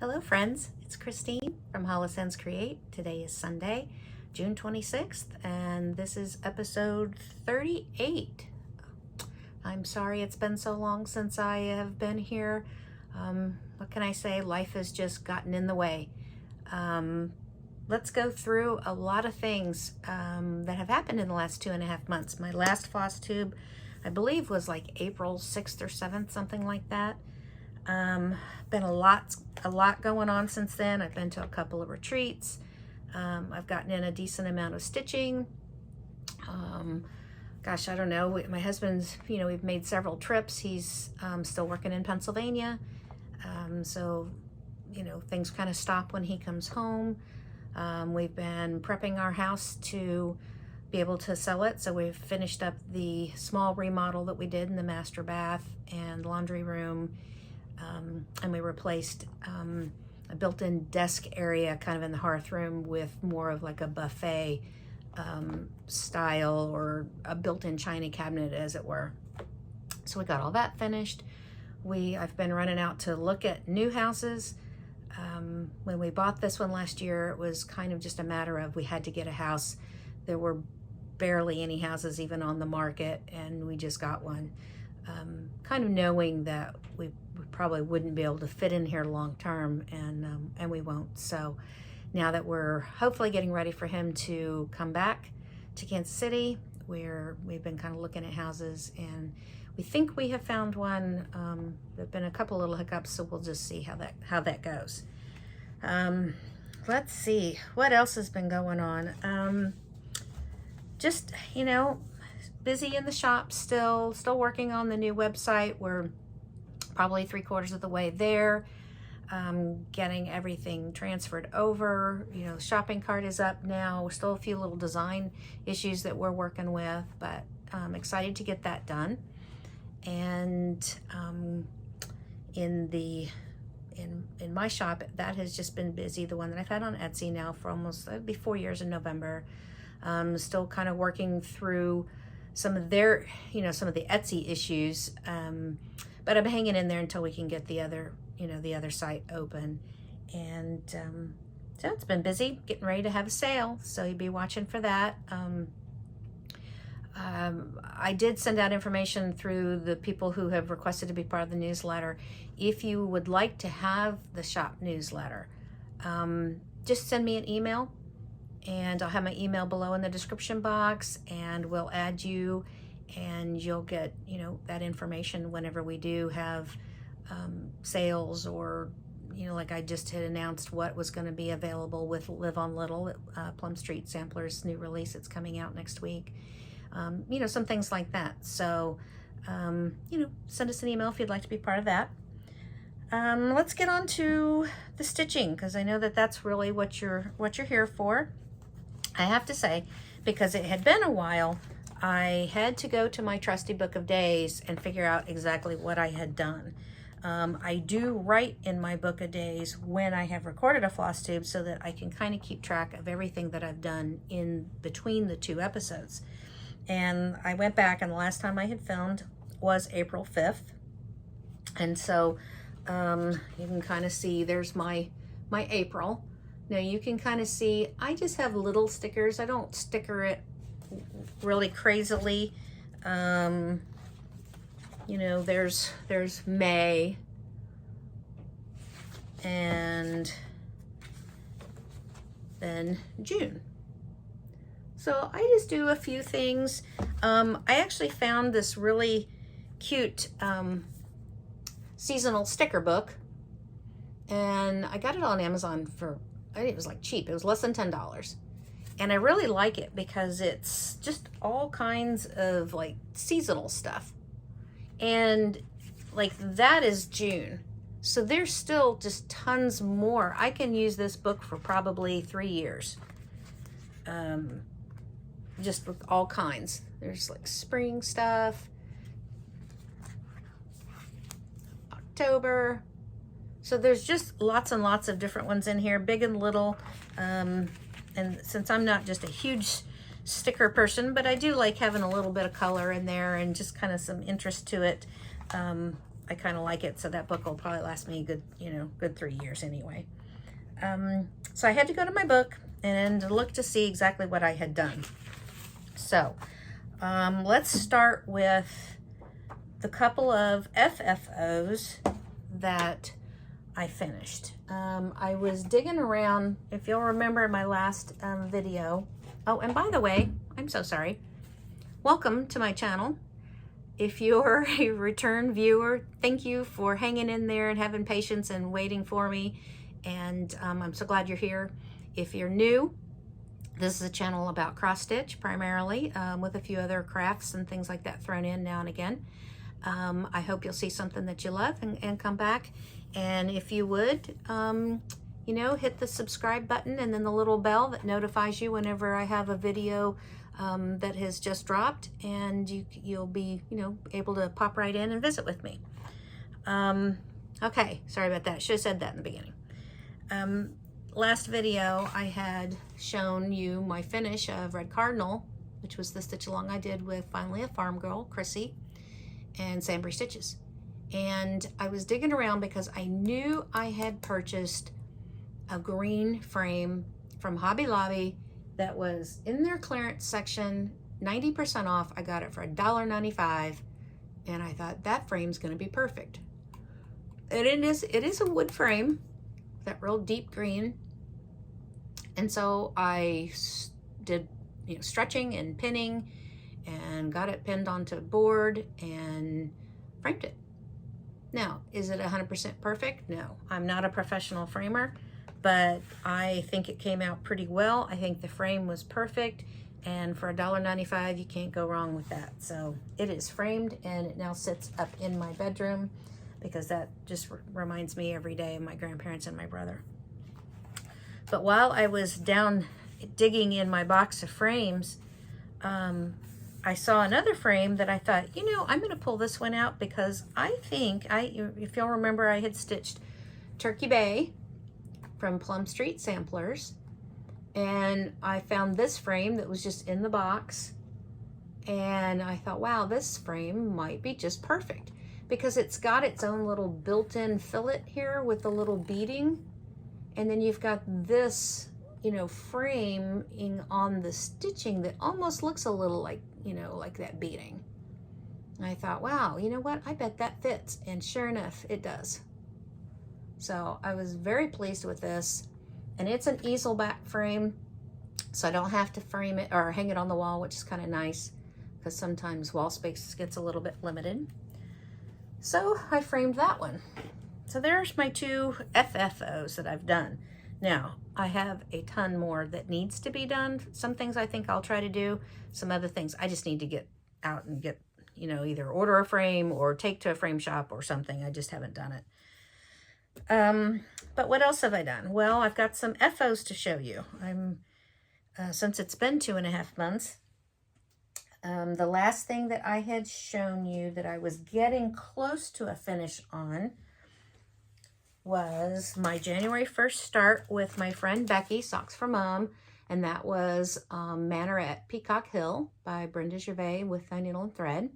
Hello friends, it's Christine from Hollisens Create. Today is Sunday, June 26th, and this is episode 38. I'm sorry it's been so long since I have been here. What can I say? Life has just gotten in the way. Let's go through a lot of things that have happened in the last 2.5 months. My last floss tube, I believe, was like April 6th or 7th, something like that. Been a lot going on since then. I've been to a couple of retreats. I've gotten in a decent amount of stitching. Gosh, I don't know. My husband's, we've made several trips. He's still working in Pennsylvania. So, things kind of stop when he comes home. We've been prepping our house to be able to sell it. So we've finished up the small remodel that we did in the master bath and laundry room. And we replaced a built-in desk area kind of in the hearth room with more of like a buffet style, or a built-in china cabinet, as it were. So we got all that finished. I've been running out to look at new houses. When we bought this one last year, it was kind of just a matter of we had to get a house. There were barely any houses even on the market, and we just got one. Kind of knowing that we probably wouldn't be able to fit in here long term, and we won't. So now that we're hopefully getting ready for him to come back to Kansas City, we've been kind of looking at houses, and we think we have found one. There've been a couple little hiccups, so we'll just see how that goes. Let's see what else has been going on. Just busy in the shop still working on the new website. We're probably 3/4 of the way there, getting everything transferred over. Shopping cart is up now. Still a few little design issues that we're working with, but I'm excited to get that done. And in my shop, that has just been busy. The one that I've had on Etsy now for almost, it'll be 4 years in November. Still kind of working through some of their, some of the Etsy issues, but I'm hanging in there until we can get the other site open. And so it's been busy, getting ready to have a sale, so you'd be watching for that. I did send out information through the people who have requested to be part of the newsletter. If you would like to have the shop newsletter, just send me an email, and I'll have my email below in the description box, and we'll add you, and you'll get that information whenever we do have sales, or like I just had announced what was going to be available with Live on Little, Plum Street Samplers new release. It's coming out next week. Some things like that. So send us an email if you'd like to be part of that. Let's get on to the stitching, because I know that that's really what you're here for. I have to say, because it had been a while, I had to go to my trusty book of days and figure out exactly what I had done. I do write in my book of days when I have recorded a floss tube, so that I can kind of keep track of everything that I've done in between the two episodes. And I went back, and the last time I had filmed was April 5th. And so you can kind of see there's my April. Now you can kind of see I just have little stickers. I don't sticker it really crazily. There's May, and then June. So I just do a few things. I actually found this really cute seasonal sticker book, and I got it on Amazon for, I think it was like cheap. It was less than $10. And I really like it because it's just all kinds of like seasonal stuff. And like that is June. So there's still just tons more. I can use this book for probably 3 years. Just with all kinds. There's like spring stuff, October. So there's just lots and lots of different ones in here, big and little. And since I'm not just a huge sticker person, but I do like having a little bit of color in there and just kind of some interest to it, I kind of like it, so that book will probably last me a good, good 3 years anyway. So I had to go to my book and look to see exactly what I had done. So let's start with the couple of FFOs that I finished. I was digging around, if you'll remember my last video. Oh, and by the way, I'm so sorry. Welcome to my channel. If you're a return viewer, thank you for hanging in there and having patience and waiting for me. And I'm so glad you're here. If you're new, this is a channel about cross stitch primarily, with a few other crafts and things like that thrown in now and again. I hope you'll see something that you love and come back. And if you would, hit the subscribe button and then the little bell that notifies you whenever I have a video that has just dropped, and you'll be, able to pop right in and visit with me. Okay, sorry about that. Should have said that in the beginning. Last video I had shown you my finish of Red Cardinal, which was the stitch along I did with Finally a Farm Girl, Chrissy, and Samplery Stitches. And I was digging around because I knew I had purchased a green frame from Hobby Lobby that was in their clearance section, 90% off. I got it for $1.95, and I thought that frame's going to be perfect. And it is a wood frame, that real deep green. And so I did stretching and pinning and got it pinned onto a board and framed it. Now, is it 100% perfect? No, I'm not a professional framer, but I think it came out pretty well. I think the frame was perfect, and for $1.95, you can't go wrong with that. So it is framed, and it now sits up in my bedroom, because that just reminds me every day of my grandparents and my brother. But while I was down digging in my box of frames, I saw another frame that I thought, I'm going to pull this one out, because I think, if you'll remember, I had stitched Turkey Bay from Plum Street Samplers, and I found this frame that was just in the box, and I thought, wow, this frame might be just perfect, because it's got its own little built-in fillet here with a little beading, and then you've got this framing on the stitching that almost looks a little like like that beading. And I thought, wow, you know what, I bet that fits, and sure enough it does. So I was very pleased with this, and it's an easel back frame, so I don't have to frame it or hang it on the wall, which is kind of nice, because sometimes wall space gets a little bit limited. So I framed that one. So there's my 2 FFOs that I've done. Now, I have a ton more that needs to be done. Some things I think I'll try to do. Some other things I just need to get out and get, either order a frame or take to a frame shop or something. I just haven't done it. But what else have I done? Well, I've got some FOs to show you. Since it's been 2.5 months, the last thing that I had shown you that I was getting close to a finish on was my January 1st start with my friend Becky, Socks for Mom, and that was Manor at Peacock Hill by Brenda Gervais with Fine Needle and Thread.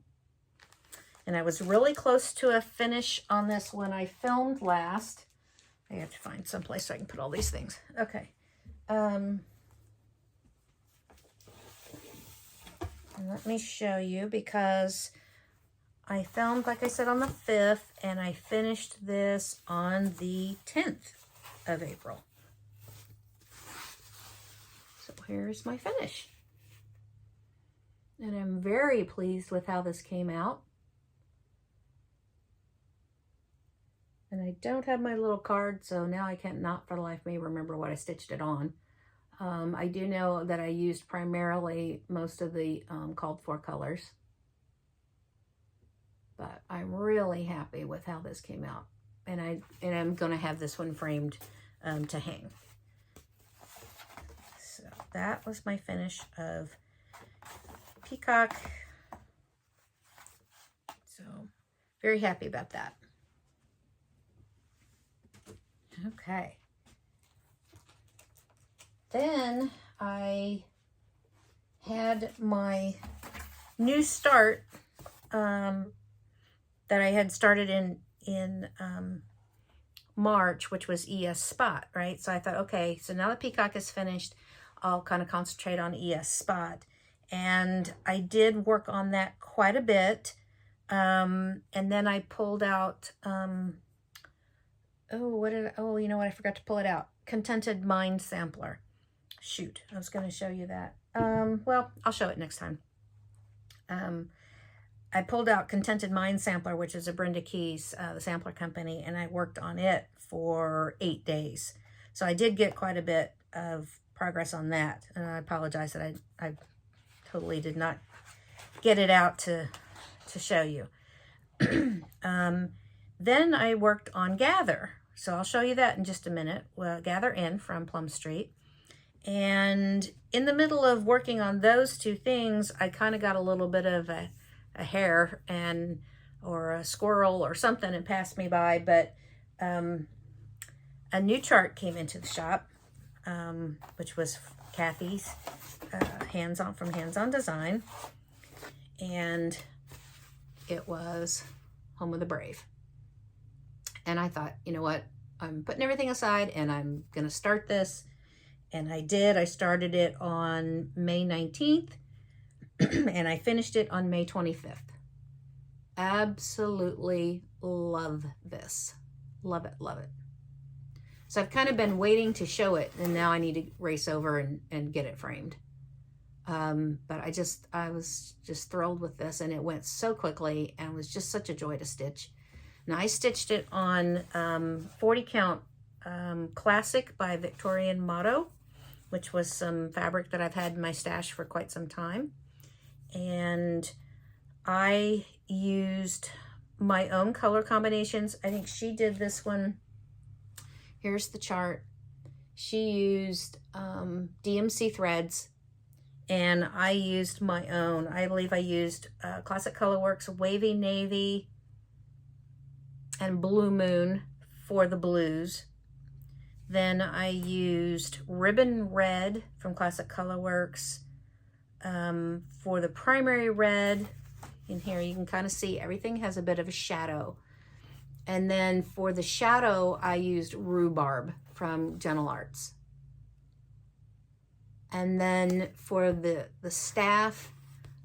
And I was really close to a finish on this when I filmed last. I have to find someplace so I can put all these things. Okay. And let me show you, because I filmed, like I said, on the 5th, and I finished this on the 10th of April. So here's my finish. And I'm very pleased with how this came out. And I don't have my little card, so now I can't not for the life of me remember what I stitched it on. I do know that I used primarily most of the called for colors. But I'm really happy with how this came out. And I'm going to have this one framed to hang. So that was my finish of Peacock. So very happy about that. Okay. Then I had my new start that I had started in March, which was ES Spot, right? So I thought, okay, so now that Peacock is finished, I'll kind of concentrate on ES Spot. And I did work on that quite a bit. And then I pulled out, you know what? I forgot to pull it out. Contented Mind Sampler. Shoot, I was going to show you that. Well, I'll show it next time. I pulled out Contented Mind Sampler, which is a Brenda Keyes, the sampler company, and I worked on it for 8 days. So I did get quite a bit of progress on that. And I apologize that I totally did not get it out to show you. Then I worked on Gather. So I'll show you that in just a minute. Well, Gather In from Plum Street. And in the middle of working on those two things, I kind of got a little bit of a hare or a squirrel or something and passed me by. But a new chart came into the shop, which was Kathy's from Hands On Design. And it was Home of the Brave. And I thought, you know what? I'm putting everything aside and I'm going to start this. And I did. I started it on May 19th and I finished it on May 25th. Absolutely love this. Love it, love it. So I've kind of been waiting to show it, and now I need to race over and get it framed. But I was just thrilled with this, and it went so quickly and was just such a joy to stitch. Now I stitched it on 40 count Classic by Victorian Motto, which was some fabric that I've had in my stash for quite some time. And I used my own color combinations. I think she did this one. Here's the chart. She used DMC threads, and I used my own. I believe I used Classic Colorworks Wavy Navy and Blue Moon for the blues. Then I used Ribbon Red from Classic Colorworks for the primary red. In here you can kind of see everything has a bit of a shadow. And then for the shadow, I used Rhubarb from Gentle Arts. And then for the staff,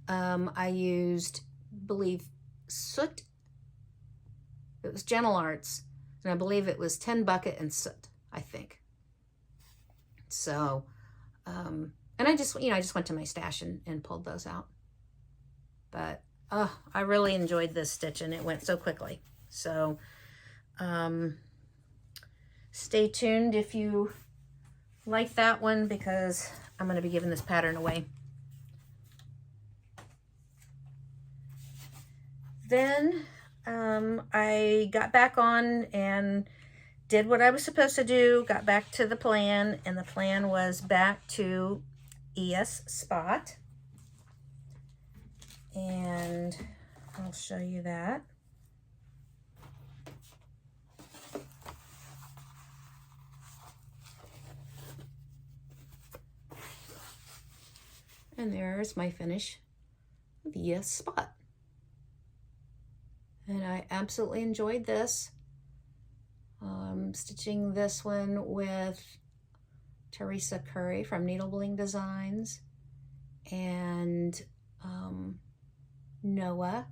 I used, I believe, Soot. It was Gentle Arts, and I believe it was 10 Bucket and Soot, I think. So, and I just went to my stash and pulled those out. But, I really enjoyed this stitch, and it went so quickly. So, stay tuned if you like that one, because I'm going to be giving this pattern away. Then I got back on and did what I was supposed to do, got back to the plan, and the plan was back to ES Spot. And I'll show you that. And there's my finish with ES Spot. And I absolutely enjoyed this. Stitching this one with Teresa Curry from Needle Designs and Noah,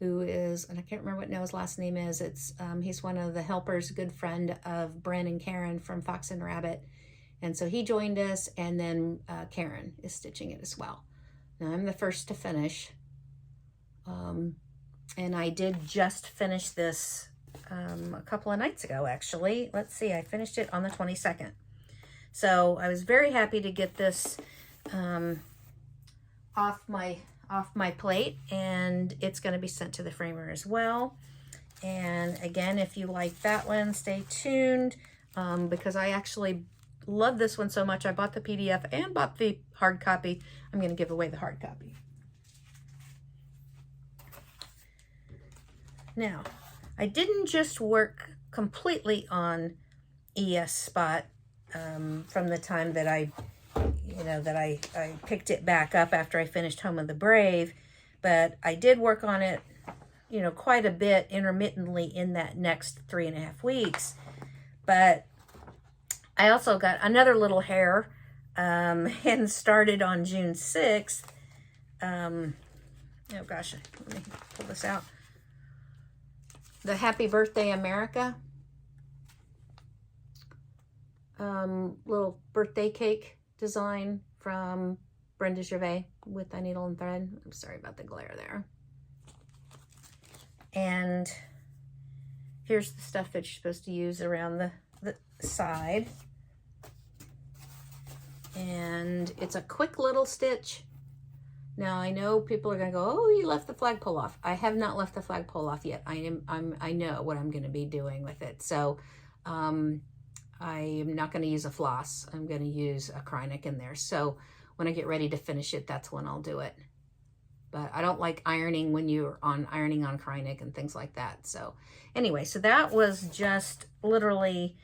who is, and I can't remember what Noah's last name is. It's he's one of the helpers, good friend of Bren and Karen from Fox and Rabbit. And so he joined us, and then Karen is stitching it as well. Now I'm the first to finish. And I did just finish this a couple of nights ago, actually. Let's see, I finished it on the 22nd. So I was very happy to get this off my plate, and it's going to be sent to the framer as well. And again, if you like that one, stay tuned, because I actually love this one so much. I bought the PDF and bought the hard copy. I'm going to give away the hard copy. Now, I didn't just work completely on ES Spot from the time that I picked it back up after I finished Home of the Brave, but I did work on it you know, quite a bit intermittently in that next 3.5 weeks. But I also got another little hair and started on June 6th. Oh gosh, let me pull this out. The Happy Birthday America little birthday cake design from Brenda Gervais with a needle and thread. I'm sorry about the glare there. And here's the stuff that you're supposed to use around the side. And it's a quick little stitch. Now I know people are gonna go, oh, you left the flagpole off. I have not left the flagpole off yet. I know what I'm gonna be doing with it. So I am not gonna use a floss. I'm gonna use a Cardinal in there. So when I get ready to finish it, that's when I'll do it. But I don't like ironing when you're ironing on Cardinal and things like that. So anyway, so that was just literally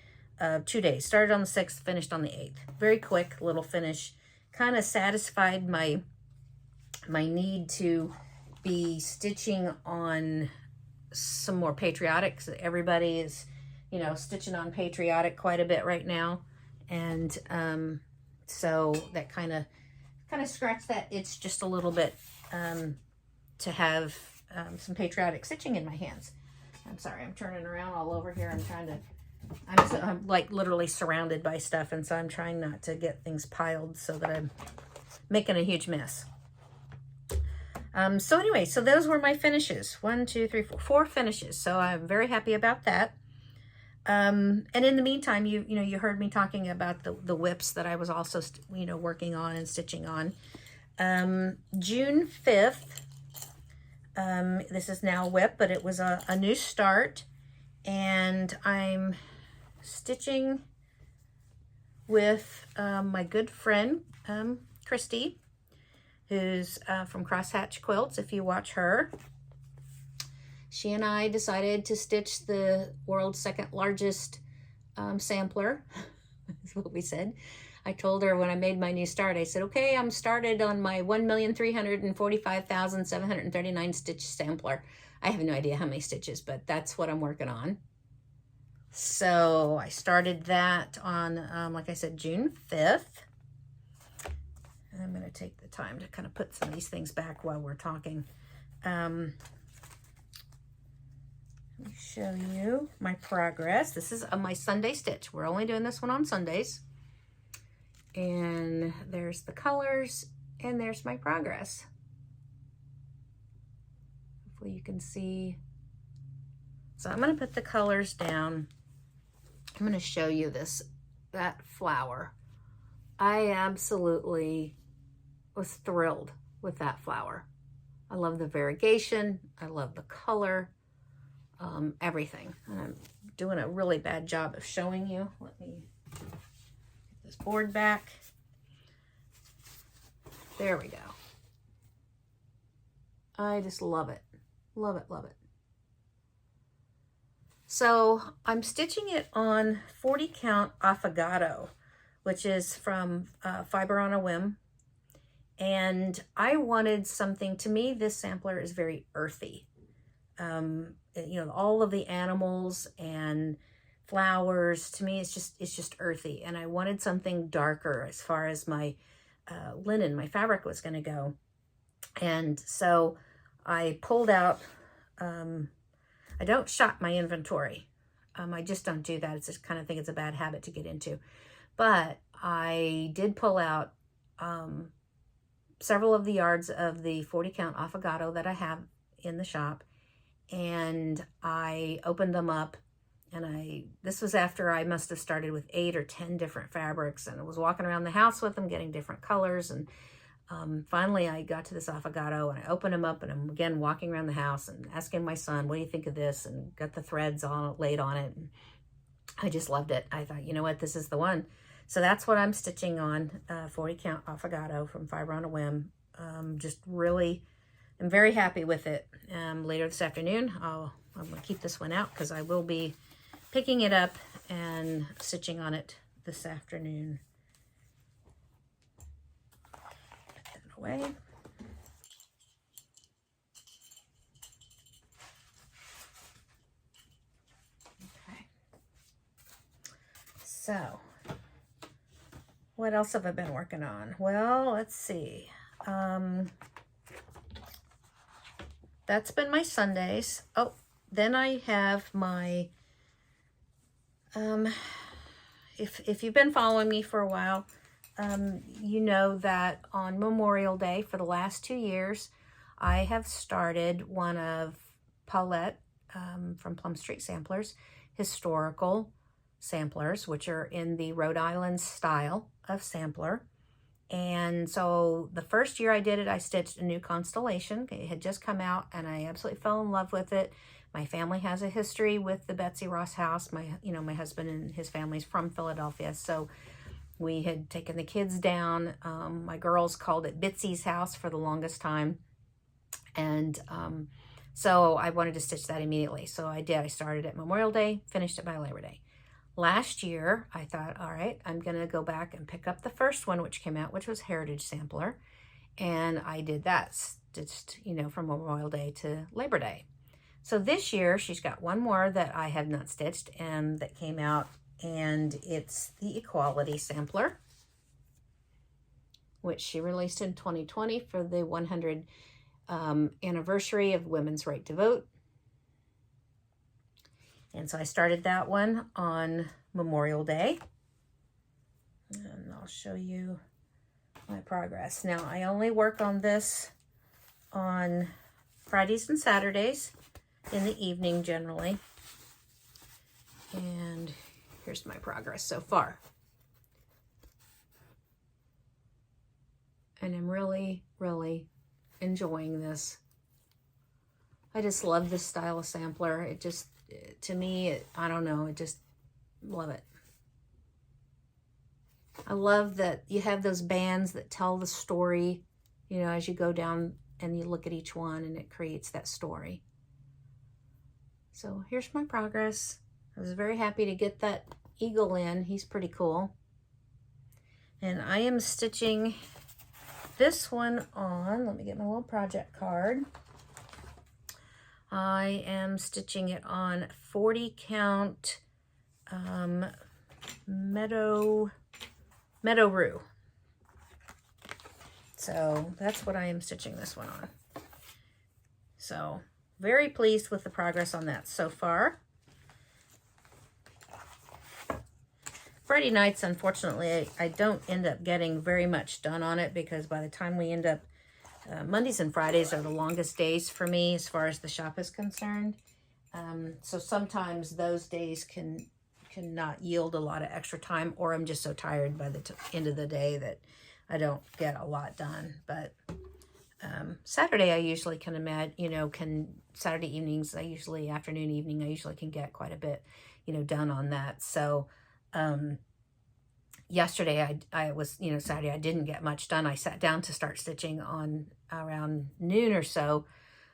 2 days. Started on the 6th, finished on the 8th. Very quick little finish. Kind of satisfied my need to be stitching on some more Patriotic. So everybody is, you know, stitching on Patriotic quite a bit right now. And so that kind of scratched that itch just a little bit to have some Patriotic stitching in my hands. I'm sorry, I'm turning around all over here. I'm like literally surrounded by stuff, and so I'm trying not to get things piled so that I'm making a huge mess. So anyway, so those were my finishes. 1, 2, 3, 4 finishes. So I'm very happy about that. And in the meantime, you heard me talking about the whips that I was also, working on and stitching on. June 5th, this is now a whip, but it was a new start, and I'm stitching with my good friend, Christy, who's from Crosshatch Quilts, if you watch her. She and I decided to stitch the world's second largest sampler, is what we said. I told her when I made my new start, I said, okay, I'm started on my 1,345,739 stitch sampler. I have no idea how many stitches, but that's what I'm working on. So I started that on, like I said, June 5th. And I'm going to take the time to kind of put some of these things back while we're talking. Let me show you my progress. This is my Sunday stitch. We're only doing this one on Sundays. And there's the colors, and there's my progress. Hopefully you can see. So I'm going to put the colors down. I'm going to show you that flower. I absolutely was thrilled with that flower. I love the variegation. I love the color. Everything. And I'm doing a really bad job of showing you. Let me get this board back. There we go. I just love it. Love it, love it. So I'm stitching it on 40 count Affogato, which is from Fiber on a Whim. And I wanted something, to me, this sampler is very earthy. All of the animals and flowers, to me, it's just earthy. And I wanted something darker as far as my linen, my fabric was going to go. And so I pulled out, I don't shop my inventory. I just don't do that. It's just kind of think it's a bad habit to get into. But I did pull out several of the yards of the 40 count Affogato that I have in the shop. And I opened them up, and this was after I must have started with 8 or 10 different fabrics, and I was walking around the house with them, getting different colors. And finally I got to this Affogato, and I opened them up, and I'm again walking around the house and asking my son, what do you think of this? And got the threads laid on it. And I just loved it. I thought, you know what, this is the one. So that's what I'm stitching on, 40 count Affogato from Fiber on a Whim. Just really, I'm very happy with it. Later this afternoon, I'm going to keep this one out because I will be picking it up and stitching on it this afternoon. Put that away. So, what else have I been working on? Well, let's see. That's been my Sundays. Oh, then I have my, if you've been following me for a while, you know that on Memorial Day for the last 2 years, I have started one of Paulette from Plum Street Samplers, historical samplers, which are in the Rhode Island style of sampler. And so the first year I did it, I stitched a new constellation. It had just come out and I absolutely fell in love with it. My family has a history with the Betsy Ross house. My husband and his family's from Philadelphia. So we had taken the kids down. My girls called it Bitsy's house for the longest time. And so I wanted to stitch that immediately. So I did. I started at Memorial Day, finished it by Labor Day. Last year, I thought, all right, I'm going to go back and pick up the first one, which came out, which was Heritage Sampler. And I did that, stitched, from Memorial Day to Labor Day. So this year, she's got one more that I have not stitched and that came out, and it's the Equality Sampler, which she released in 2020 for the 100th anniversary of Women's Right to Vote. And so I started that one on Memorial Day. And I'll show you my progress. Now, I only work on this on Fridays and Saturdays in the evening generally. And here's my progress so far. And I'm really, really enjoying this. I just love this style of sampler. It just, to me, I don't know, I just love it. I love that you have those bands that tell the story, as you go down and you look at each one and it creates that story. So here's my progress. I was very happy to get that eagle in. He's pretty cool. And I am stitching this one on, let me get my little project card. I am stitching it on 40 count Meadow Rue. So that's what I am stitching this one on. So very pleased with the progress on that so far. Friday nights, unfortunately, I don't end up getting very much done on it because by the time we end up, Mondays and Fridays are the longest days for me as far as the shop is concerned. So sometimes those days cannot yield a lot of extra time, or I'm just so tired by the end of the day that I don't get a lot done. But Saturday I usually can imagine, Saturday evenings, afternoon, evening, I usually can get quite a bit, done on that. So yesterday I was, Saturday I didn't get much done. I sat down to start stitching on around noon or so.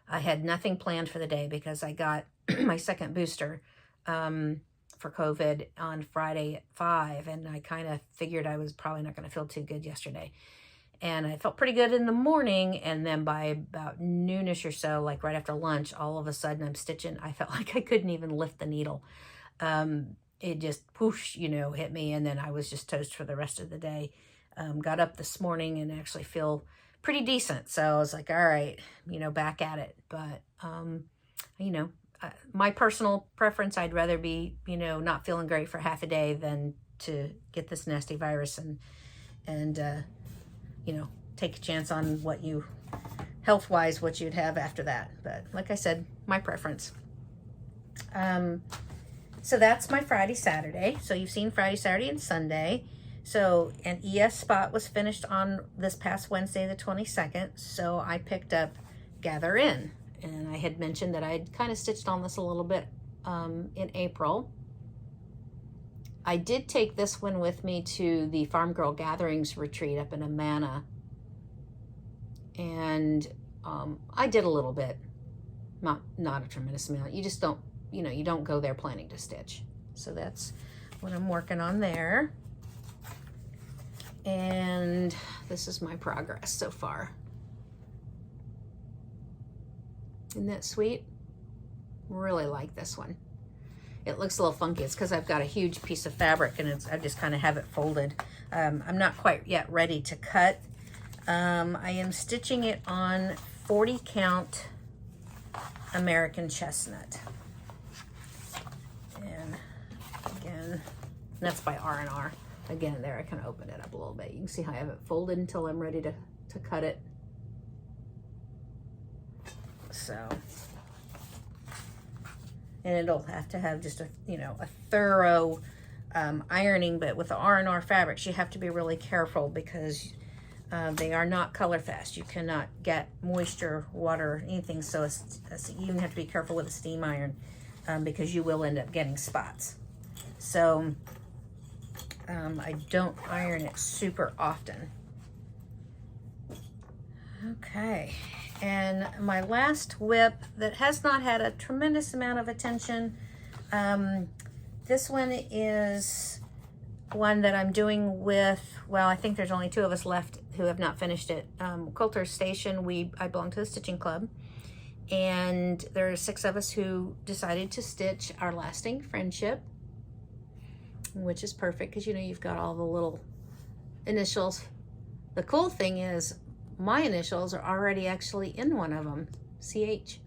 I had nothing planned for the day because I got my second booster for COVID on Friday at 5, and I kind of figured I was probably not going to feel too good yesterday. And I felt pretty good in the morning, and then by about noonish or so, like right after lunch, all of a sudden I'm stitching. I felt like I couldn't even lift the needle. It just whoosh, hit me, and then I was just toast for the rest of the day. Got up this morning and actually feel pretty decent. So I was like, all right, back at it. But, my personal preference, I'd rather be, not feeling great for half a day than to get this nasty virus and take a chance on what health-wise, what you'd have after that. But like I said, my preference. So that's my Friday, Saturday. So you've seen Friday, Saturday, and Sunday. So an ES spot was finished on this past Wednesday, the 22nd. So I picked up Gather In. And I had mentioned that I'd kind of stitched on this a little bit in April. I did take this one with me to the Farm Girl Gatherings retreat up in Manor. And I did a little bit, not a tremendous amount. You just don't, you don't go there planning to stitch. So that's what I'm working on there. And this is my progress so far. Isn't that sweet? Really like this one. it looks a little funky. It's because I've got a huge piece of fabric and I just kind of have it folded. I'm not quite yet ready to cut. I am stitching it on 40 count American chestnut. And again, that's by R&R. Again, there I kind of open it up a little bit. You can see how I have it folded until I'm ready to cut it. So, and it'll have to have just a, you know, a thorough ironing, but with the R&R fabrics, you have to be really careful because they are not color fast. You cannot get moisture, water, anything. So you even have to be careful with a steam iron because you will end up getting spots. So I don't iron it super often. Okay, and my last whip that has not had a tremendous amount of attention. This one is one that I'm doing with, well, I think there's only 2 of us left who have not finished it. Coulter Station, I belong to the stitching club, and there are 6 of us who decided to stitch Our Lasting Friendship, which is perfect because, you know, you've got all the little initials. The cool thing is my initials are already actually in one of them, CH.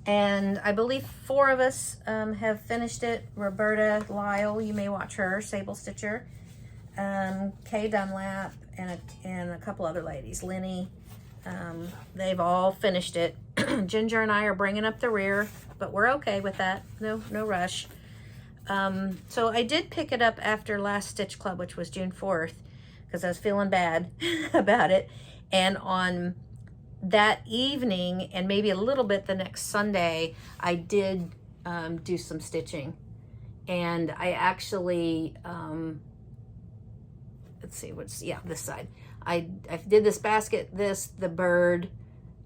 And I believe 4 of us have finished it. Roberta Lyle, you may watch her, Sable Stitcher, Kay Dunlap, and a couple other ladies, Lenny. They've all finished it. Ginger and I are bringing up the rear, but we're okay with that. No rush. So I did pick it up after last Stitch Club, which was June 4th, because I was feeling bad about it. And on that evening, and maybe a little bit the next Sunday, I did do some stitching. And I actually, let's see, this side. I did this basket, the bird,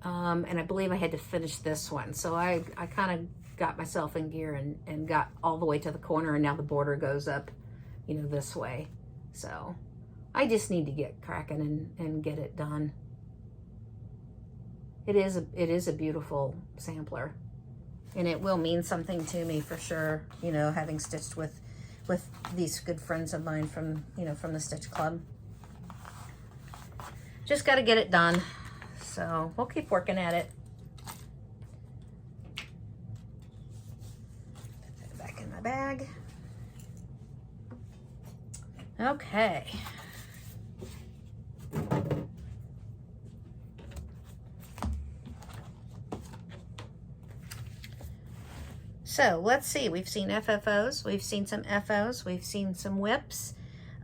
and I believe I had to finish this one. So I kind of got myself in gear and got all the way to the corner, and now the border goes up, you know, this way. So I just need to get cracking and get it done. It is a beautiful sampler, and it will mean something to me for sure, you know, having stitched with these good friends of mine from, you know, from the Stitch Club. Just got to get it done. So we'll keep working at it. Put that back in my bag. Okay. So let's see, we've seen FFOs, we've seen some FOs, we've seen some whips.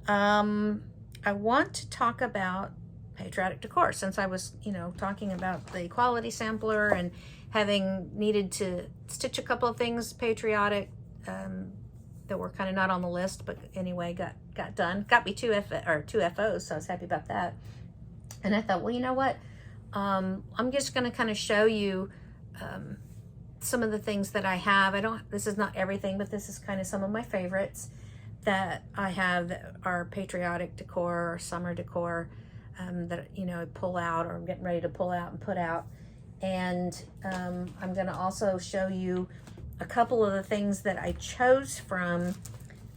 I want to talk about Patriotic decor, since I was, you know, talking about the quality sampler and having needed to stitch a couple of things Patriotic that were kind of not on the list, but anyway, got done. Got me two FOs, so I was happy about that. And I thought, well, you know what? I'm just going to kind of show you some of the things that I have. This is not everything, but this is kind of some of my favorites that I have that are Patriotic decor or summer decor that, you know, pull out, or I'm getting ready to pull out and put out. And I'm going to also show you a couple of the things that I chose from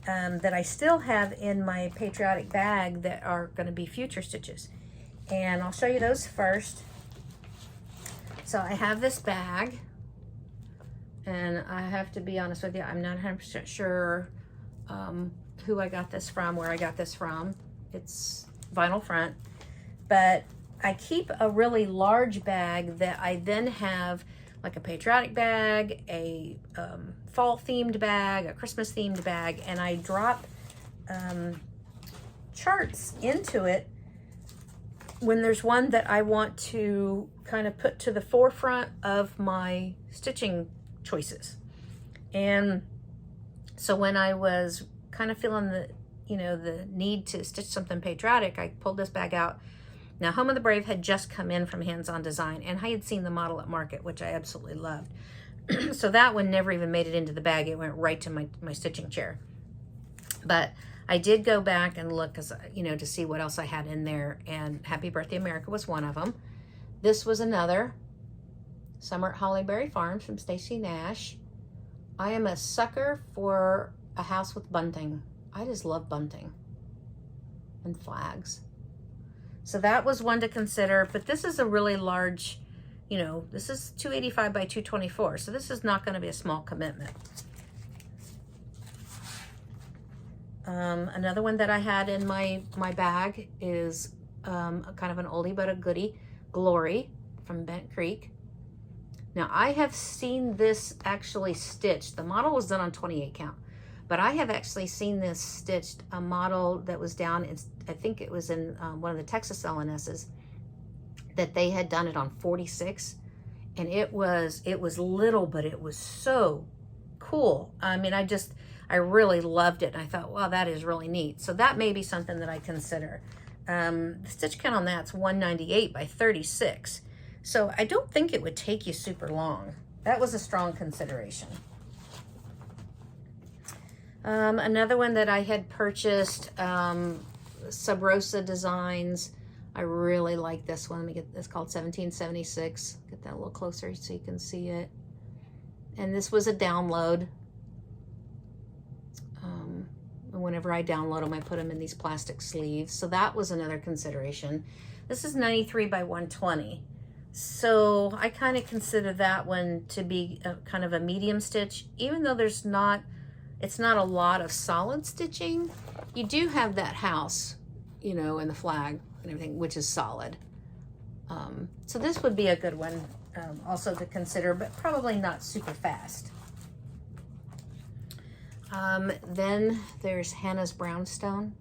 that I still have in my Patriotic bag that are going to be future stitches. And I'll show you those first. So I have this bag, and I have to be honest with you, I'm not 100% sure who I got this from, where I got this from. It's vinyl front, but I keep a really large bag that I then have like a Patriotic bag, a fall themed bag, a Christmas themed bag, and I drop charts into it when there's one that I want to kind of put to the forefront of my stitching choices. And so when I was kind of feeling the, you know, the need to stitch something Patriotic, I pulled this bag out. Now, Home of the Brave had just come in from Hands On Design, and I had seen the model at market, which I absolutely loved. So that one never even made it into the bag. It went right to my stitching chair. But I did go back and look, as you know, to see what else I had in there, and Happy Birthday America was one of them. This was another, Summer at Hollyberry Farms from Stacy Nash. I am a sucker for a house with bunting. I just love bunting and flags. So that was one to consider, but this is a really large, you know, this is 285 by 224, so this is not going to be a small commitment. Another one that I had in my bag is a kind of an oldie but a goodie, Glory from Bent Creek. Now I have seen this actually stitched. The model was done on 28 count, but I have actually seen this stitched, a model that was down in, I think it was in one of the Texas LNSs, that they had done it on 46, and it was little, but it was so cool. I mean, I really loved it, and I thought, wow, that is really neat. So that may be something that I consider. The stitch count on that's 198 by 36. So I don't think it would take you super long. That was a strong consideration. Another one that I had purchased, Sub Rosa Designs. I really like this one. Let me get this, called 1776. Get that a little closer so you can see it. And this was a download. Whenever I download them, I put them in these plastic sleeves. So that was another consideration. This is 93 by 120. So I kind of consider that one to be kind of a medium stitch, even though it's not a lot of solid stitching. You do have that house, you know, and the flag and everything, which is solid. So this would be a good one also to consider, but probably not super fast. Then there's Hannah's Brownstone.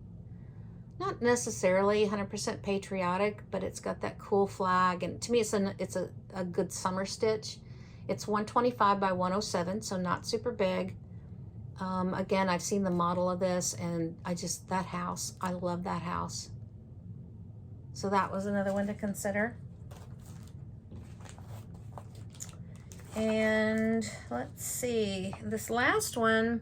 Not necessarily 100% patriotic, but it's got that cool flag, and to me it's a good summer stitch. It's 125 by 107, so not super big. Again, I've seen the model of this, and that house, I love that house. So that was another one to consider. And let's see, this last one,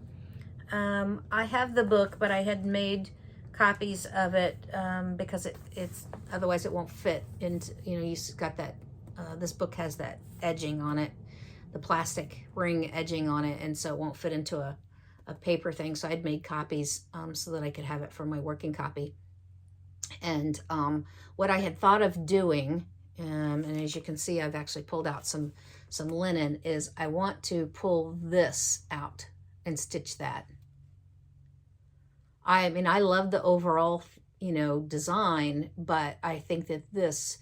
I have the book, but I had made copies of it because it's otherwise it won't fit into, you know, you've got that, this book has that edging on it, the plastic ring edging on it, and so it won't fit into a paper thing. So I'd made copies so that I could have it for my working copy. And what I had thought of doing, and as you can see, I've actually pulled out some linen, is I want to pull this out and stitch that. I mean, I love the overall, you know, design, but I think that this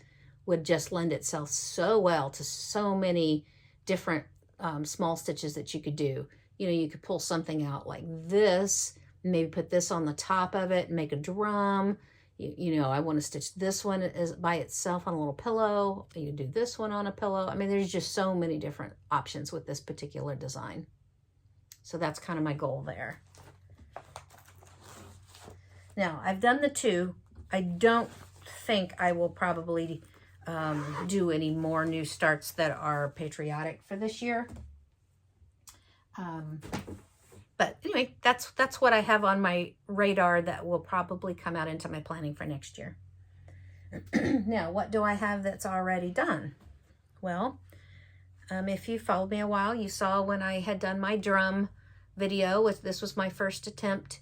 would just lend itself so well to so many different small stitches that you could do. You know, you could pull something out like this, maybe put this on the top of it and make a drum. You know, I want to stitch this one as by itself on a little pillow. You do this one on a pillow. I mean, there's just so many different options with this particular design. So that's kind of my goal there. Now, I've done the two. I don't think I will probably do any more new starts that are patriotic for this year. But anyway, that's what I have on my radar that will probably come out into my planning for next year. Now, what do I have that's already done? Well, if you followed me a while, you saw when I had done my drum video, this was my first attempt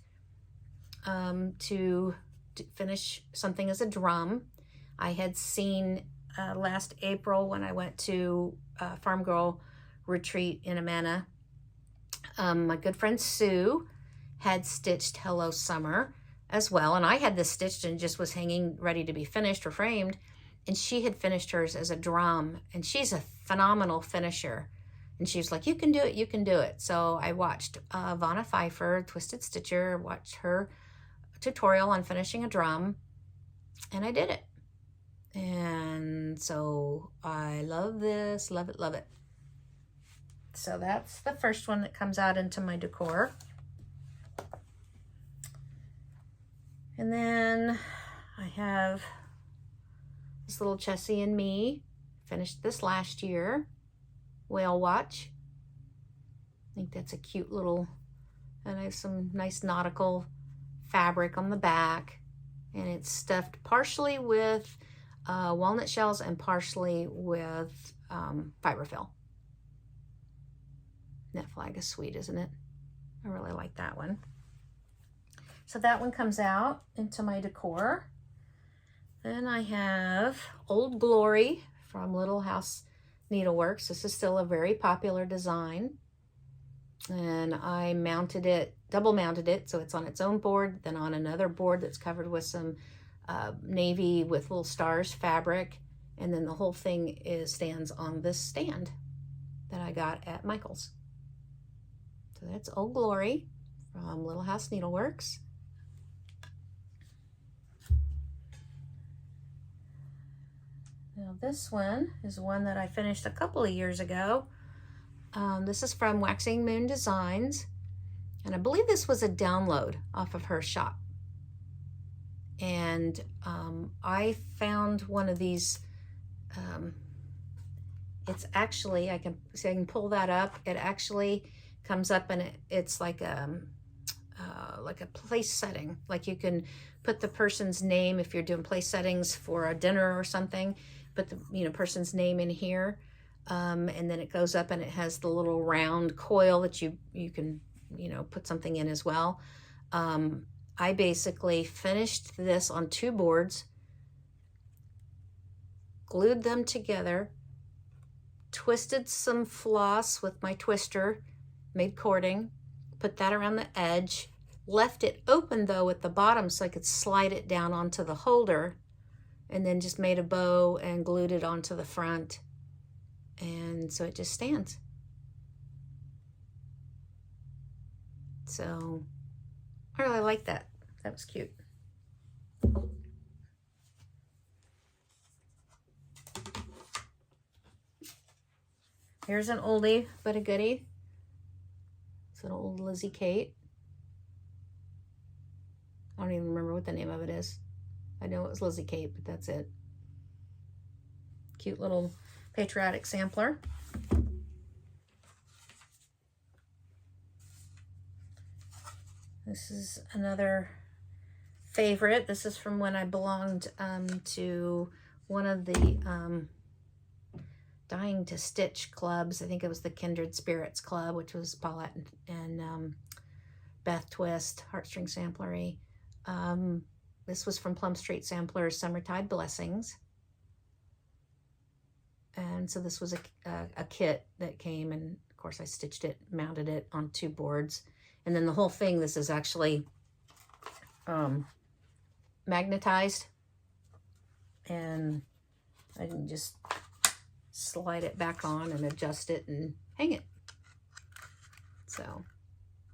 to finish something as a drum. I had seen last April when I went to Farm Girl retreat in Amana. My good friend Sue had stitched Hello Summer as well, and I had this stitched and just was hanging ready to be finished or framed, and she had finished hers as a drum, and she's a phenomenal finisher, and she was like, you can do it, you can do it. So I watched Vanna Pfeiffer, Twisted Stitcher, watched her tutorial on finishing a drum, and I did it. And so I love this, love it, love it. So that's the first one that comes out into my decor. And then I have this little Chessie and Me. Finished this last year. Whale Watch. I think that's a cute little, and I have some nice nautical fabric on the back. And it's stuffed partially with walnut shells and partially with fiberfill. That flag is sweet, isn't it? I really like that one. So that one comes out into my decor. Then I have Old Glory from Little House Needleworks. This is still a very popular design. And I mounted it, double mounted it, so it's on its own board, then on another board that's covered with some navy with little stars fabric. And then the whole thing stands on this stand that I got at Michael's. So that's Old Glory from Little House Needleworks. Now this one is one that I finished a couple of years ago. This is from Waxing Moon Designs, and I believe this was a download off of her shop. And I found one of these. It's actually, I can pull that up. It actually comes up, and it's like a place setting. Like you can put the person's name if you're doing place settings for a dinner or something. Put the person's name in here, and then it goes up and it has the little round coil that you can put something in as well. I basically finished this on 2 boards, glued them together, twisted some floss with my twister, made cording, put that around the edge, left it open though at the bottom so I could slide it down onto the holder, and then just made a bow and glued it onto the front, and so it just stands. So I really like that. That was cute. Here's an oldie but a goodie. It's an old Lizzie Kate. I don't even remember what the name of it is. I know it was Lizzie Kate, but that's it. Cute little Patriotic sampler. This is another favorite. This is from when I belonged to one of the Dying to Stitch clubs. I think it was the Kindred Spirits Club, which was Paulette and Beth Twist, Heartstring Samplery. This was from Plum Street Samplers, Summertide Blessings. And so this was a kit that came, and of course I stitched it, mounted it on 2 boards. And then the whole thing, this is actually magnetized. And I can just slide it back on and adjust it and hang it. So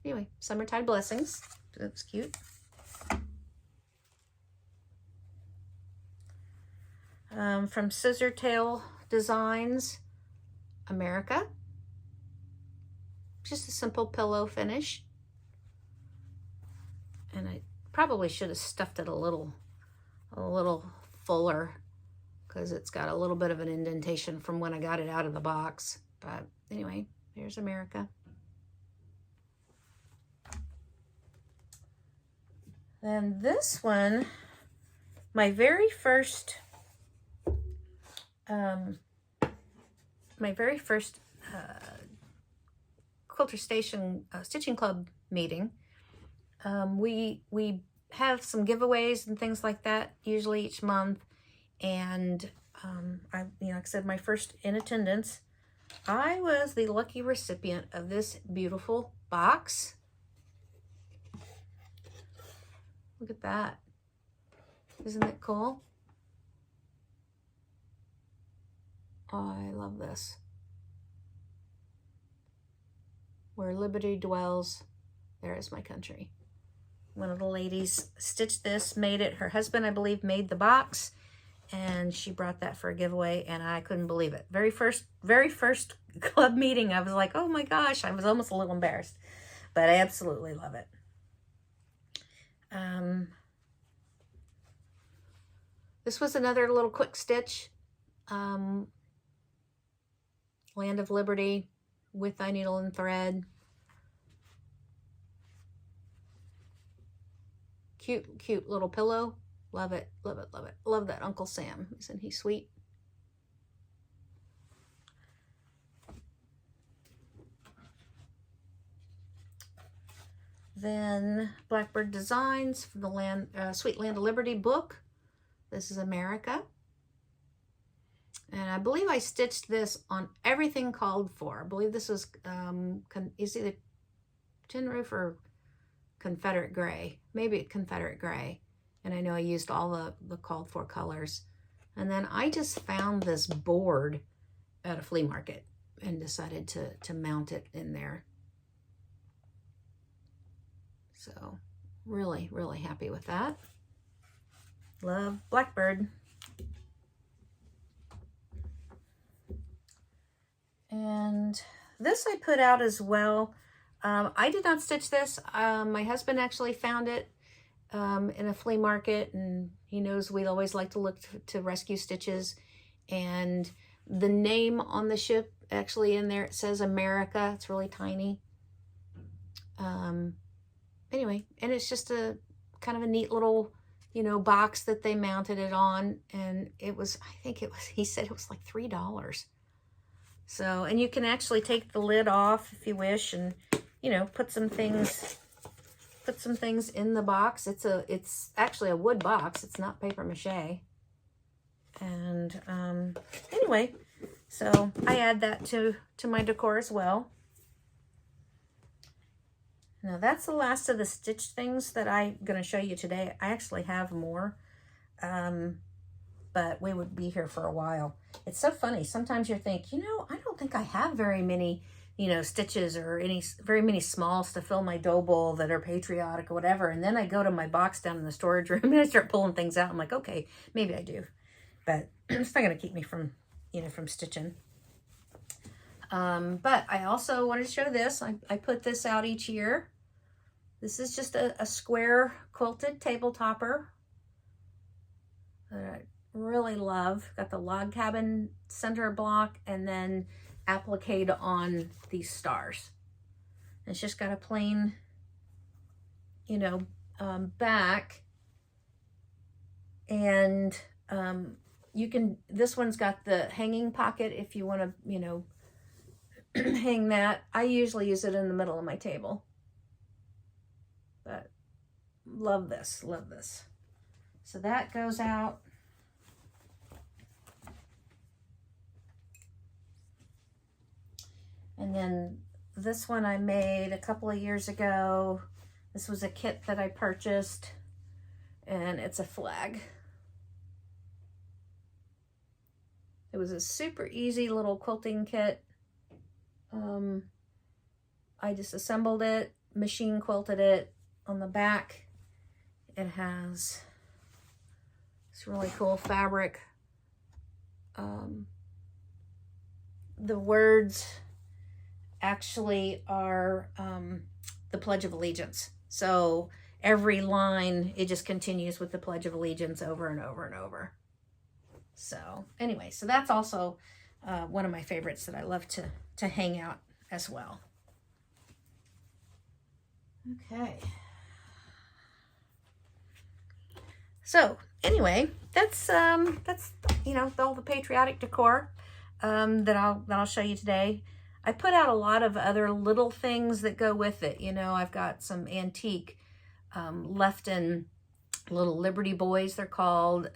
anyway, Summertide Blessings. That's cute. From Scissortail Designs, America. Just a simple pillow finish. And I probably should have stuffed it a little fuller, because it's got a little bit of an indentation from when I got it out of the box. But anyway, here's America. Then this one, my very first Quilter Station Stitching Club meeting. We have some giveaways and things like that usually each month, and like I said, my first in attendance, I was the lucky recipient of this beautiful box. Look at that. Isn't it cool? Oh, I love this. Where liberty dwells, there is my country. One of the ladies stitched this, made it. Her husband, I believe, made the box, and she brought that for a giveaway, and I couldn't believe it. Very first club meeting, I was like, oh my gosh, I was almost a little embarrassed, but I absolutely love it. This was another little quick stitch. Land of Liberty with Thy Needle and Thread. Cute little pillow. Love it, love it, love it. Love that Uncle Sam. Isn't he sweet? Then Blackbird Designs from the Sweet Land of Liberty book. This is America. And I believe I stitched this on everything called for. I believe this was is either tin roof or Confederate gray. Maybe Confederate gray. And I know I used all the called for colors. And then I just found this board at a flea market and decided to mount it in there. So really, really happy with that. Love Blackbird. And this I put out as well. I did not stitch this. My husband actually found it in a flea market, and he knows we always like to look to rescue stitches. And the name on the ship actually in there, it says America. It's really tiny. Anyway, and it's just a kind of a neat little, you know, box that they mounted it on. And it was, I think it was, he said it was like $3. So, and you can actually take the lid off if you wish, and, you know, put some things in the box. It's actually a wood box. It's not paper mache. And anyway, so I add that to my decor as well. Now that's the last of the stitch things that I'm going to show you today. I actually have more, but we would be here for a while. It's so funny. Sometimes you think, you know, I don't think I have very many, you know, stitches or very many smalls to fill my dough bowl that are patriotic or whatever. And then I go to my box down in the storage room and I start pulling things out. I'm like, okay, maybe I do, but it's not going to keep me from, you know, from stitching. But I also wanted to show this. I put this out each year. This is just a square quilted table topper that I really love. Got the log cabin center block and then appliqued on these stars. It's just got a plain, you know, back, and you can, this one's got the hanging pocket if you want to, you know, hang that. I usually use it in the middle of my table, but love this, love this. So that goes out. And then this one I made a couple of years ago. This was a kit that I purchased, and it's a flag. It was a super easy little quilting kit. I just assembled it, machine quilted it. On the back, it has this really cool fabric. The words actually are the Pledge of Allegiance. So every line, it just continues with the Pledge of Allegiance over and over and over. So anyway, so that's also one of my favorites that I love to hang out as well. Okay. So anyway, that's you know, all the patriotic decor that I'll show you today. I put out a lot of other little things that go with it. You know, I've got some antique left in little Liberty Boys, they're called.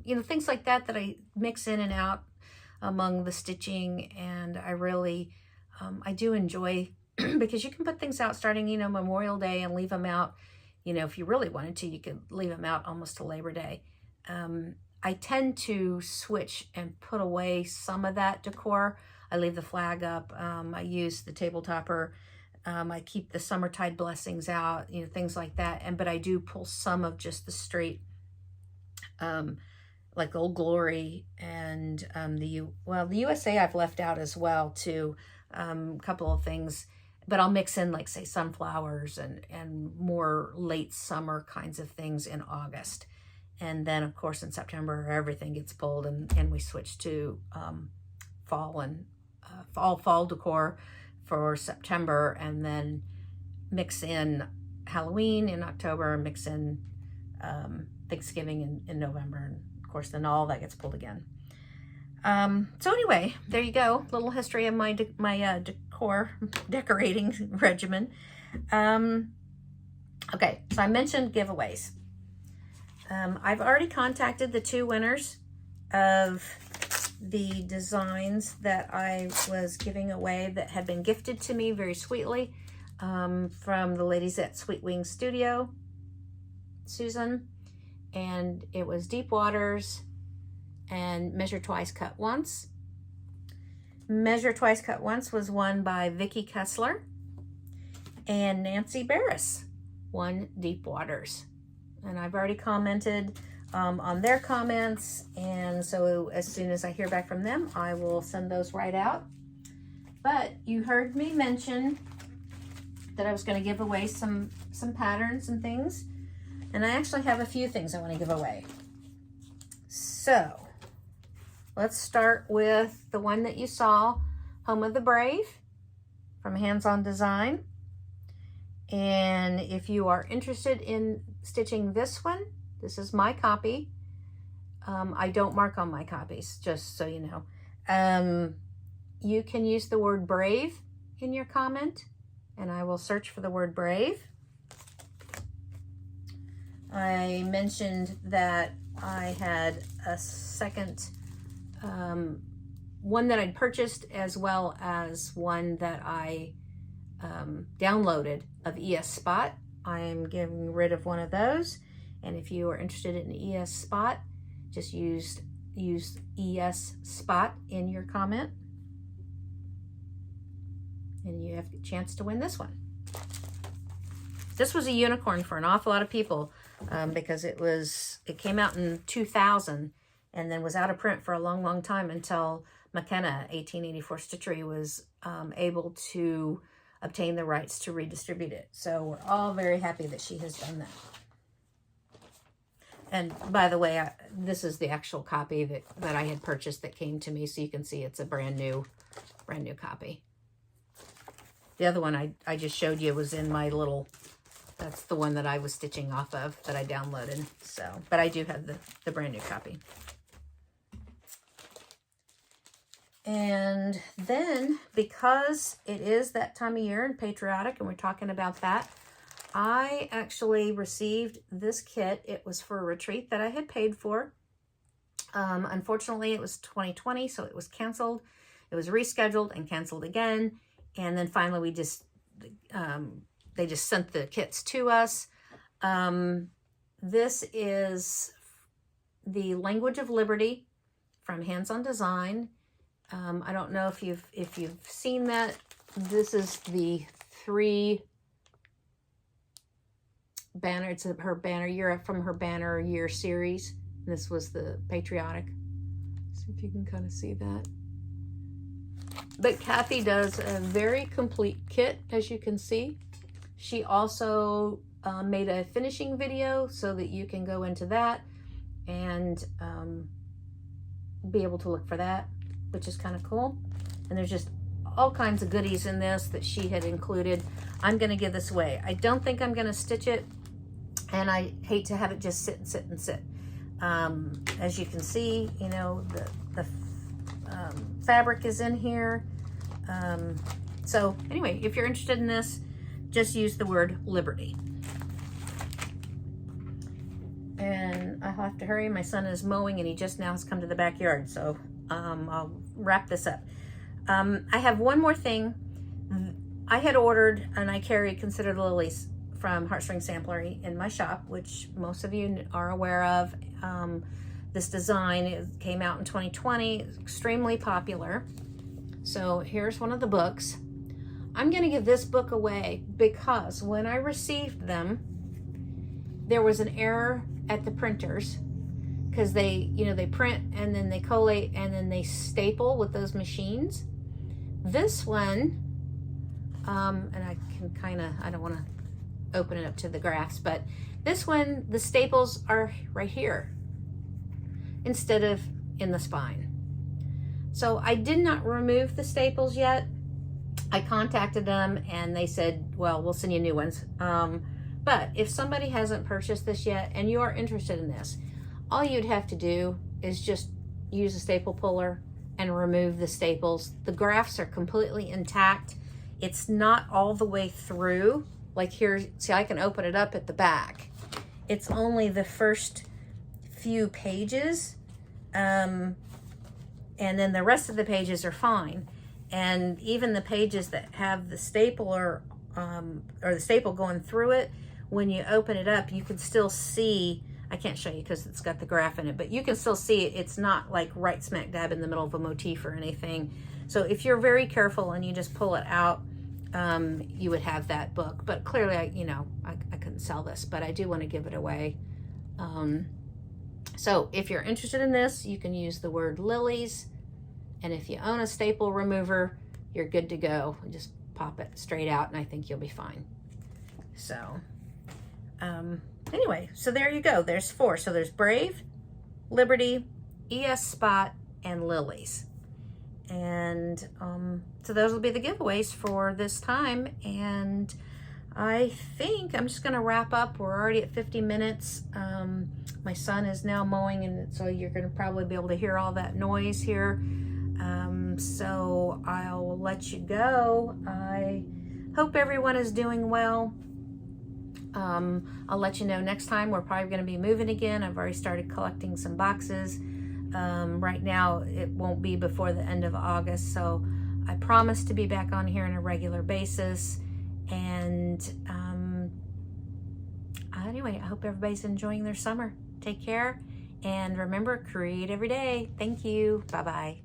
You know, things like that that I mix in and out among the stitching, and I really I do enjoy because you can put things out starting, you know, Memorial Day and leave them out. You know, if you really wanted to, you could leave them out almost to Labor Day. I tend to switch and put away some of that decor. I leave the flag up. I use the table topper. I keep the Summertide blessings out, you know, things like that. But I do pull some of just the straight, like Old Glory and the USA I've left out as well too. A couple of things. But I'll mix in, like, say, sunflowers and more late summer kinds of things in August. And then, of course, in September, everything gets pulled and we switch to fall and fall decor for September, and then mix in Halloween in October, mix in Thanksgiving in November. And, of course, then all that gets pulled again. So anyway, there you go. Little history of my decorating regimen. Okay, so I mentioned giveaways. I've already contacted the 2 winners of the designs that I was giving away that had been gifted to me very sweetly from the ladies at Sweet Wings Studio, Susan, and it was Deep Waters and Measure Twice, Cut Once. Measure Twice, Cut Once was won by Vicki Kessler, and Nancy Barris won Deep Waters. And I've already commented on their comments, and so as soon as I hear back from them, I will send those right out. But you heard me mention that I was going to give away some patterns and things, and I actually have a few things I want to give away. So let's start with the one that you saw, Home of the Brave from Hands On Design. And if you are interested in stitching this one, this is my copy. I don't mark on my copies, just so you know. You can use the word brave in your comment, and I will search for the word brave. I mentioned that I had a second one that I'd purchased, as well as one that I downloaded of ES Spot. I am getting rid of one of those, and if you are interested in ES Spot, just use ES Spot in your comment, and you have a chance to win this one. This was a unicorn for an awful lot of people because it came out in 2000 and then was out of print for a long time until McKenna 1884 Stitchery was able to obtain the rights to redistribute it. So we're all very happy that she has done that. And by the way, this is the actual copy that I had purchased that came to me, so you can see it's a brand new copy. The other one I just showed you was in my little, that's the one that I was stitching off of that I downloaded. So, but I do have the brand new copy. And then, because it is that time of year in Patriotic, and we're talking about that, I actually received this kit. It was for a retreat that I had paid for. Unfortunately, it was 2020, so it was canceled. It was rescheduled and canceled again. And then finally, they just sent the kits to us. This is the Language of Liberty from Hands On Design. I don't know if you've seen that. This is the 3 banner. It's her banner year from her banner year series. This was the Patriotic. See if you can kind of see that. But Kathy does a very complete kit, as you can see. She also made a finishing video so that you can go into that and be able to look for that, which is kind of cool. And there's just all kinds of goodies in this that she had included. I'm going to give this away. I don't think I'm going to stitch it, and I hate to have it just sit and sit and sit. As you can see, you know, the fabric is in here. So anyway, if you're interested in this, just use the word Liberty. And I have to hurry. My son is mowing, and he just now has come to the backyard. So I'll wrap this up. I have one more thing. I had ordered, and I carry Consider the Lilies from Heartstring Samplery in my shop, which most of you are aware of. This design, it came out in 2020. It's extremely popular. So here's one of the books. I'm going to give this book away because when I received them, there was an error at the printers, because they print and then they collate and then they staple with those machines. This one, and I can kind of, I don't want to open it up to the graphs, but this one, the staples are right here instead of in the spine. So I did not remove the staples yet. I contacted them and they said, well, we'll send you new ones. But if somebody hasn't purchased this yet and you are interested in this, all you'd have to do is just use a staple puller and remove the staples. The grafts are completely intact. It's not all the way through like here, see, I can open it up at the back. It's only the first few pages, and then the rest of the pages are fine. And even the pages that have the stapler or the staple going through it, when you open it up, you can still see, I can't show you because it's got the graph in it, but you can still see it. It's not like right smack dab in the middle of a motif or anything. So if you're very careful and you just pull it out, you would have that book. But clearly, I couldn't sell this, but I do want to give it away. So if you're interested in this, you can use the word lilies. And if you own a staple remover, you're good to go. Just pop it straight out and I think you'll be fine. So anyway, so there you go. There's 4. So there's Brave, Liberty, ES Spot, and Lilies. And so those will be the giveaways for this time. And I think I'm just going to wrap up. We're already at 50 minutes. My son is now mowing, and so you're going to probably be able to hear all that noise here. So I'll let you go. I hope everyone is doing well. I'll let you know next time. We're probably going to be moving again. I've already started collecting some boxes. Right now, it won't be before the end of August, so I promise to be back on here on a regular basis. And anyway, I hope everybody's enjoying their summer. Take care, and remember, create every day. Thank you. Bye-bye.